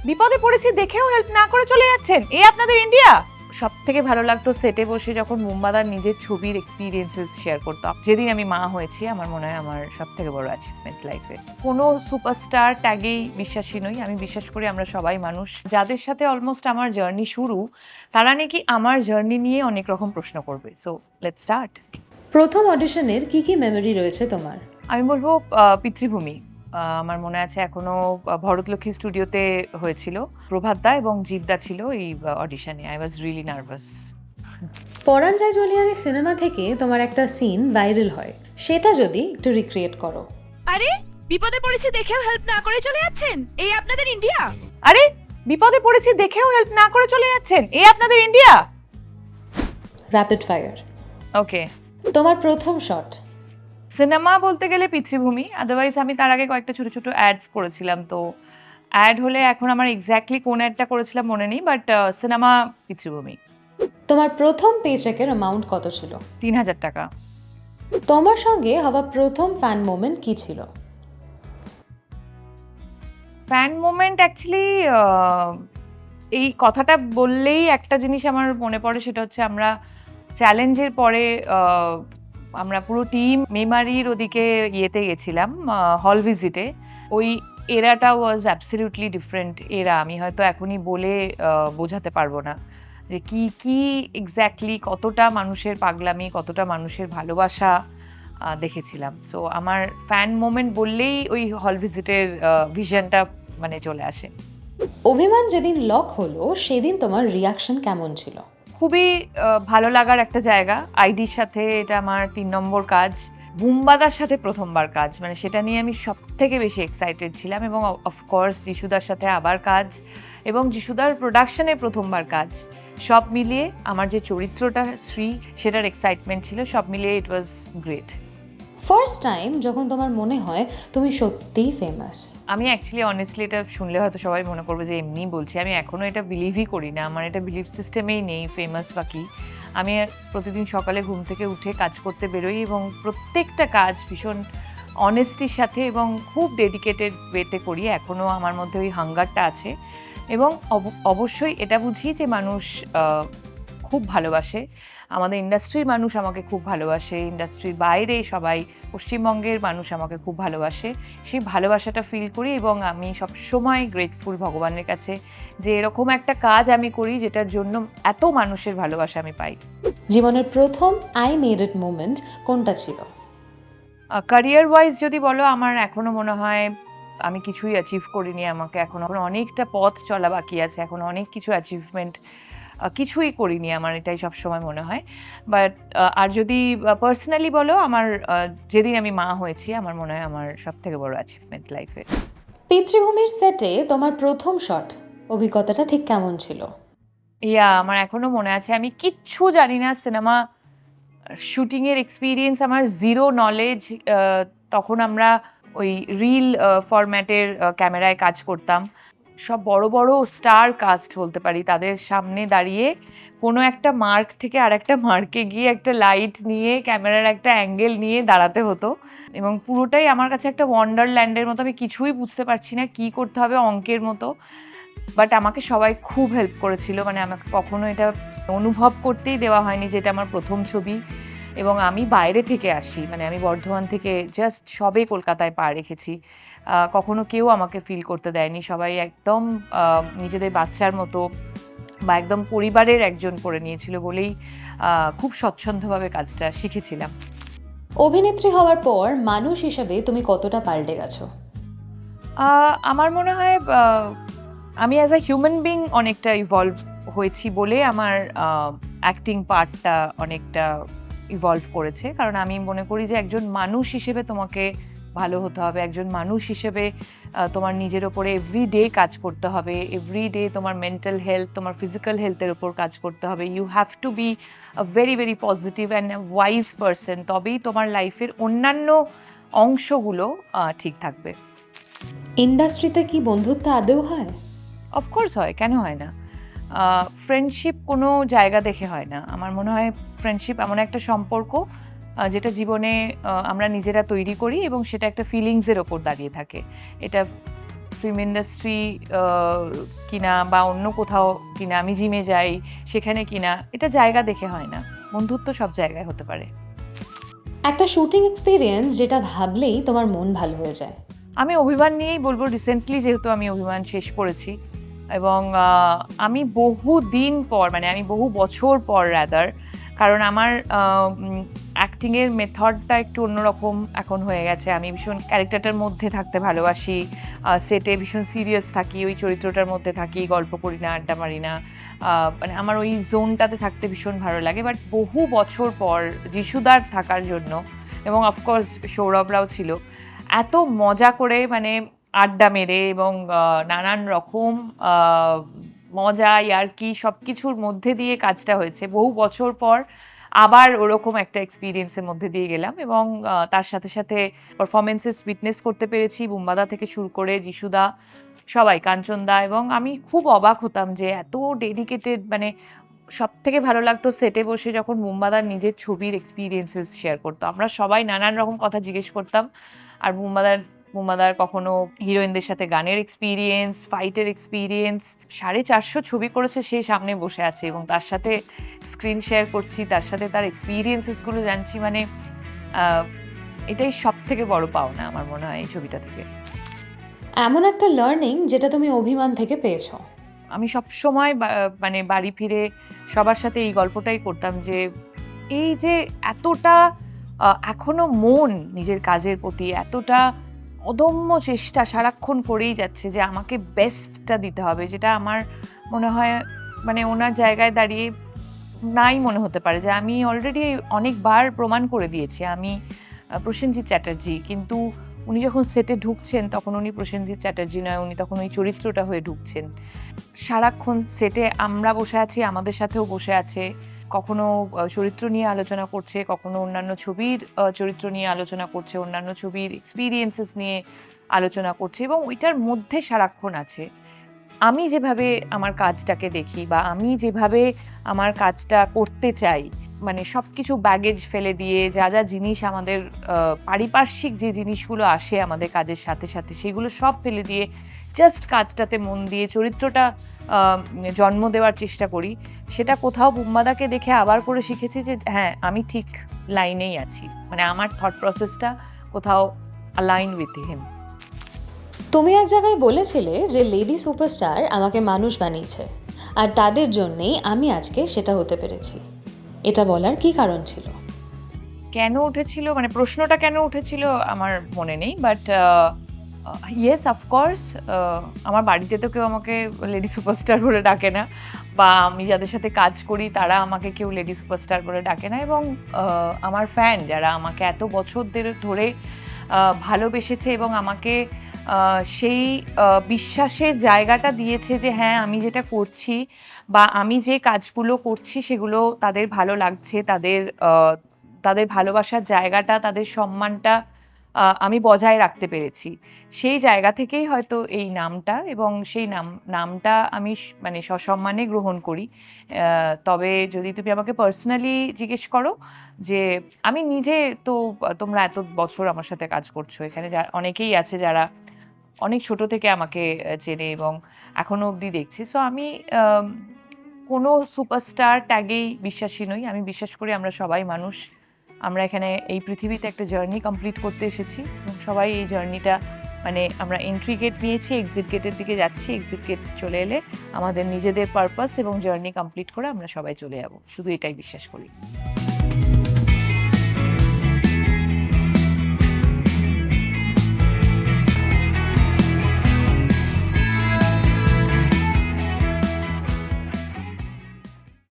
বিপদে পড়েছি দেখেও হেল্প না করে চলে যাচ্ছেন, এই আপনাদের ইন্ডিয়া? সব থেকে ভালো লাগতো সেটে বসে যখন মুম্বাদার নিজের ছবির এক্সপিরিয়েন্সেস শেয়ার করতাম। যেদিন আমি মা হয়েছি আমার মনে হয় আমার সব থেকে বড় অ্যাচিভমেন্ট লাইফে। কোনো সুপারস্টার ট্যাগেই বিশ্বাসী নই, আমি বিশ্বাস করি আমরা সবাই মানুষ। যাদের সাথে অলমোস্ট আমার জার্নি শুরু, তারা নাকি আমার জার্নি নিয়ে অনেক রকম প্রশ্ন করবে। So let's start. প্রথম অডিশনের কি কি মেমরি রয়েছে তোমার? আমি বলবো পিতৃভূমি। আমার মনে আছে এখনো ভরতলক্ষ্মী স্টুডিওতে হয়েছিল। প্রভাত দা এবং জিৎদা ছিল এই অডিশনে। I was really nervous. Poran Jaye Joliyare cinema থেকে তোমার একটা সিন ভাইরাল হয়, সেটা যদি একটু রিক্রিয়েট করো। আরে বিপদে পড়েছি দেখেও হেল্প না করে চলে যাচ্ছেন, এই আপনাদের ইন্ডিয়া? আরে বিপদে পড়েছি দেখেও হেল্প না করে চলে যাচ্ছেন, এই আপনাদের ইন্ডিয়া? Rapid fire. ওকে। তোমার প্রথম শট? সিনেমা বলতে গেলে পিতৃভূমি, আদারওয়াইজ আমি তার আগে কয়েকটা ছোট ছোট অ্যাডস করেছিলাম। তো অ্যাড হলে এখন আমার এক্স্যাক্টলি কোন অ্যাডটা করেছিলাম মনে নেই, বাট সিনেমা পিতৃভূমি। তোমার প্রথম পেচেকের অ্যামাউন্ট কত ছিল? ৩,০০০ টাকা। তোমার সঙ্গে হওয়া প্রথম ফ্যান মোমেন্ট কি ছিল? ফ্যান মোমেন্ট অ্যাকচুয়ালি এই কথাটা বললেই একটা জিনিস আমার মনে পড়ে, সেটা হচ্ছে আমরা চ্যালেঞ্জের পরে আমরা পুরো টিম মেমারির ওদিকে ইয়েতে গেছিলাম, হল ভিজিটে। ওই এরাটা ওয়াজ অ্যাবসলিউটলি ডিফারেন্ট এরা। আমি হয়তো এখনই বলে বোঝাতে পারবো না যে কি কি এক্স্যাক্টলি কতটা মানুষের পাগলামি, কতটা মানুষের ভালোবাসা দেখেছিলাম। সো আমার ফ্যান মোমেন্ট বললেই ওই হল ভিজিটের ভিশনটা মানে চলে আসে। অভিমান যেদিন লক হলো সেদিন তোমার রিয়াকশন কেমন ছিল? খুবই ভালো লাগার একটা জায়গা। আইডির সাথে এটা আমার ৩ নম্বর কাজ। বুম্বাদার সাথে প্রথমবার কাজ, মানে সেটা নিয়ে আমি সব থেকে বেশি এক্সাইটেড ছিলাম। এবং অফকোর্স যিশুদার সাথে আবার কাজ, এবং যিশুদার প্রোডাকশনে প্রথমবার কাজ। সব মিলিয়ে আমার যে চরিত্রটা শ্রী, সেটার এক্সাইটমেন্ট ছিল। সব মিলিয়ে ইট ওয়াজ গ্রেট। ফার্স্ট টাইম যখন তোমার মনে হয় তুমি সত্যিই ফেমাস? আমি অ্যাকচুয়ালি অনেস্টলি এটা শুনলে হয়তো সবাই মনে করবে যে এমনি বলছি। আমি এখনও এটা বিলিভই করি না, আমার এটা বিলিভ সিস্টেমেই নেই ফেমাস বা কি। আমি প্রতিদিন সকালে ঘুম থেকে উঠে কাজ করতে বেরোই, এবং প্রত্যেকটা কাজ ভীষণ অনেস্টির সাথে এবং খুব ডেডিকেটেড ওয়েতে করি। এখনও আমার মধ্যে ওই হাঙ্গারটা আছে, এবং অবশ্যই এটা বুঝি যে মানুষ খুব ভালোবাসে। আমাদের ইন্ডাস্ট্রির মানুষ আমাকে খুব ভালোবাসে, ইন্ডাস্ট্রির বাইরে সবাই, পশ্চিমবঙ্গের মানুষ আমাকে খুব ভালোবাসে। সেই ভালোবাসাটা ফিল করি, এবং আমি সবসময় গ্রেটফুল ভগবানের কাছে যে এরকম একটা কাজ আমি করি যেটার জন্য এত মানুষের ভালোবাসা আমি পাই। জীবনের প্রথম আই মেড ইট মোমেন্ট কোনটা ছিল? ক্যারিয়ার ওয়াইজ যদি বলো, আমার এখনো মনে হয় আমি কিছুই অ্যাচিভ করিনি। আমাকে এখনো অনেকটা পথ চলা বাকি আছে, এখন অনেক কিছু অ্যাচিভমেন্ট কিছুই করিনি, আমার এটাই সবসময় মনে হয়। বাট আর যদি পার্সোনালি বলো, আমার যেদিন আমি মা হয়েছি আমার মনে হয় আমার সব থেকে বড় অ্যাচিভমেন্ট লাইফে। পিতৃভূমির সেটে তোমার প্রথম শট অভিজ্ঞতাটা ঠিক কেমন ছিল? আমার এখনো মনে আছে। আমি কিচ্ছু জানি না সিনেমা শুটিংয়ের এক্সপিরিয়েন্স আমার জিরো নলেজ। তখন আমরা ওই রিল ফরম্যাটের ক্যামেরায় কাজ করতাম। সব বড় বড় স্টার কাস্ট বলতে পারি, তাদের সামনে দাঁড়িয়ে কোনো একটা মার্ক থেকে আর একটা মার্কে গিয়ে একটা লাইট নিয়ে ক্যামেরার একটা অ্যাঙ্গেল নিয়ে দাঁড়াতে হতো, এবং পুরোটাই আমার কাছে একটা ওয়ান্ডারল্যান্ডের মতো। আমি কিছুই বুঝতে পারছি না কি করতে হবে, অঙ্কের মতো। বাট আমাকে সবাই খুব হেল্প করেছিল, মানে আমাকে কখনো এটা অনুভব করতেই দেওয়া হয়নি যে এটা আমার প্রথম ছবি, এবং আমি বাইরে থেকে আসি, মানে আমি বর্ধমান থেকে জাস্ট সবে কলকাতায় পা রেখেছি। কখনো কেউ আমাকে ফিল করতে দেয়নি, সবাই একদম নিজেদের বাচ্চার মতো বা একদম পরিবারের একজন করে নিয়েছিল বলেই খুব স্বচ্ছন্দভাবে কাজটা শিখেছিলাম। অভিনেত্রী হওয়ার পর মানুষ হিসেবে তুমি কতটা পাল্টে গেছো? আমার মনে হয় আমি অ্যাজ আ হিউম্যান বিং অনেকটা ইভলভ হয়েছি বলে আমার অ্যাক্টিং পার্টটা অনেকটা ইভলভ করেছে। কারণ আমি মনে করি যে একজন মানুষ হিসেবে তোমাকে ভালো হতে হবে, একজন মানুষ হিসেবে তোমার নিজের ওপরে এভরিডে কাজ করতে হবে, এভরিডে তোমার মেন্টাল হেলথ, তোমার ফিজিক্যাল হেলথের ওপর কাজ করতে হবে। You have to be a very very positive and wise person, তবেই তোমার লাইফের অন্যান্য অংশগুলো ঠিক থাকবে। ইন্ডাস্ট্রিতে কি বন্ধুত্ব আদৌ হয়? অফকোর্স হয়, কেন হয় না? ফ্রেন্ডশিপ কোনো জায়গা দেখে হয় না। আমার মনে হয় ফ্রেন্ডশিপ এমন একটা সম্পর্ক যেটা জীবনে আমরা নিজেরা তৈরি করি, এবং সেটা একটা ফিলিংসের ওপর দাঁড়িয়ে থাকে। এটা ফিল্ম ইন্ডাস্ট্রি কিনা বা অন্য কোথাও কিনা, আমি জিমে যাই সেখানে কিনা, এটা জায়গা দেখে হয় না, বন্ধুত্ব সব জায়গায় হতে পারে। একটা শুটিং এক্সপিরিয়েন্স যেটা ভাবলেই তোমার মন ভালো হয়ে যায়। আমি অভিমান নিয়েই বলবো, রিসেন্টলি যেহেতু আমি অভিমান শেষ করেছি এবং আমি বহু দিন পর, মানে আমি বহু বছর পর রাদার, কারণ আমার অ্যাক্টিংয়ের মেথডটা একটু অন্যরকম এখন হয়ে গেছে। আমি ভীষণ ক্যারেক্টারটার মধ্যে থাকতে ভালোবাসি, সেটে ভীষণ সিরিয়াস থাকি, ওই চরিত্রটার মধ্যে থাকি, গল্প করি না, আড্ডা মারি না, মানে আমার ওই জোনটাতে থাকতে ভীষণ ভালো লাগে। বাট বহু বছর পর যিশুদার থাকার জন্য, এবং অফকোর্স সৌরভরাও ছিল, এত মজা করে মানে আড্ডা মেরে এবং নানান রকম মজা ইয়ার্কি সব কিছুর মধ্যে দিয়ে কাজটা হয়েছে। বহু বছর পর আবার ওরকম একটা এক্সপিরিয়েন্সের মধ্যে দিয়ে গেলাম এবং তার সাথে সাথে পারফরমেন্সেস উইটনেস করতে পেরেছি, বুম্বাদা থেকে শুরু করে যিশুদা, সবাই, কাঞ্চনদা। এবং আমি খুব অবাক হতাম যে এত ডেডিকেটেড, মানে সব থেকে ভালো লাগতো সেটে বসে যখন বুম্বাদার নিজের ছবির এক্সপিরিয়েন্সেস শেয়ার করতো। আমরা সবাই নানান রকম কথা জিজ্ঞেস করতাম, আর বুম্বাদার কখনো হিরোইনদের সাথে গানের এক্সপিরিয়েন্স, ফাইটের এক্সপিরিয়েন্স, 450 ছবি করেছে, সে সামনে বসে আছে এবং তার সাথে স্ক্রিন শেয়ার করছি, তার সাথে তার এক্সপিরিয়েন্সেসগুলো জানছি। মানে এটাই সব থেকে বড় পাওনা আমার মনে হয় এই ছবিটা থেকে। এমন একটা লার্নিং যেটা তুমি অভিমান থেকে পেয়েছো। আমি সবসময় মানে বাড়ি ফিরে সবার সাথে এই গল্পটাই করতাম যে এই যে এতটা এখনো মন নিজের কাজের প্রতি, এতটা অদম্য চেষ্টা সারাক্ষণ করেই যাচ্ছে যে আমাকে বেস্টটা দিতে হবে, যেটা আমার মনে হয় মানে ওনার জায়গায় দাঁড়িয়ে নাই মনে হতে পারে যে আমি অলরেডি অনেকবার প্রমাণ করে দিয়েছি আমি প্রসেনজিৎ চ্যাটার্জি। কিন্তু উনি যখন সেটে ঢুকছেন তখন উনি প্রসেনজিৎ চ্যাটার্জি নয়, উনি তখন ওই চরিত্রটা হয়ে ঢুকছেন। সারাক্ষণ সেটে আমরা বসে আছি, আমাদের সাথেও বসে আছে, কখনো চরিত্র নিয়ে আলোচনা করছে, কখনো অন্যান্য ছবির চরিত্র নিয়ে আলোচনা করছে, অন্যান্য ছবির এক্সপিরিয়েন্সেস নিয়ে আলোচনা করছে এবং ওইটার মধ্যে সারাক্ষণ আছে। আমি যেভাবে আমার কাজটাকে দেখি বা আমি যেভাবে আমার কাজটা করতে চাই, মানে সবকিছু ব্যাগেজ ফেলে দিয়ে যা যা জিনিস আমাদের পারিপার্শ্বিক যে জিনিসগুলো আসে আমাদের কাজের সাথে সাথে, সেগুলো সব ফেলে দিয়ে জাস্ট কাজটাতে মন দিয়ে চরিত্রটা জন্ম দেওয়ার চেষ্টা করি। সেটা কোথাও বুম্বাদাকে দেখে আবার করে শিখেছি যে হ্যাঁ, আমি ঠিক লাইনেই আছি, মানে আমার থট প্রসেসটা কোথাও অ্যালাইন উইথ হিম। তুমি এক জায়গায় বলেছিলে যে লেডি সুপারস্টার আমাকে মানুষ বানিয়েছে, আর তাদের জন্যেই আমি আজকে সেটা হতে পেরেছি। এটা বলার কি কারণ ছিল? কেন উঠেছিল, মানে প্রশ্নটা কেন উঠেছিল আমার মনে নেই, বাট ইয়েস অফকোর্স, আমার বাড়িতে তো কেউ আমাকে লেডি সুপারস্টার বলে ডাকে না, বা আমি যাদের সাথে কাজ করি তারা আমাকে কেউ লেডি সুপারস্টার বলে ডাকে না। এবং আমার ফ্যান যারা আমাকে এত বছর ধরে ভালোবেসেছে এবং আমাকে সেই বিশ্বাসের জায়গাটা দিয়েছে যে হ্যাঁ, আমি যেটা করছি বা আমি যে কাজগুলো করছি সেগুলো তাদের ভালো লাগছে, তাদের ভালোবাসার জায়গাটা, তাদের সম্মানটা আমি বজায় রাখতে পেরেছি। সেই জায়গা থেকেই হয়তো এই নামটা, এবং সেই নামটা আমি মানে সসম্মানে গ্রহণ করি। তবে যদি তুমি আমাকে পার্সোনালি জিজ্ঞেস করো যে আমি নিজে তো, তোমরা এত বছর আমার সাথে কাজ করছো, এখানে অনেকেই আছে যারা অনেক ছোট থেকে আমাকে চেনে এবং এখনো অবধি দেখছি। সো আমি কোনো সুপারস্টার ট্যাগেই বিশ্বাসী নই। আমি বিশ্বাস করি আমরা সবাই মানুষ, আমরা এখানে এই পৃথিবীতে একটা জার্নি কমপ্লিট করতে এসেছি এবং সবাই এই জার্নিটা, মানে আমরা এন্ট্রি গেট নিয়েছি, এক্সিট গেটের দিকে যাচ্ছি, এক্সিট গেট চলে এলে আমাদের নিজেদের পারপাস এবং জার্নি কমপ্লিট করে আমরা সবাই চলে যাব, শুধু এটাই বিশ্বাস করি।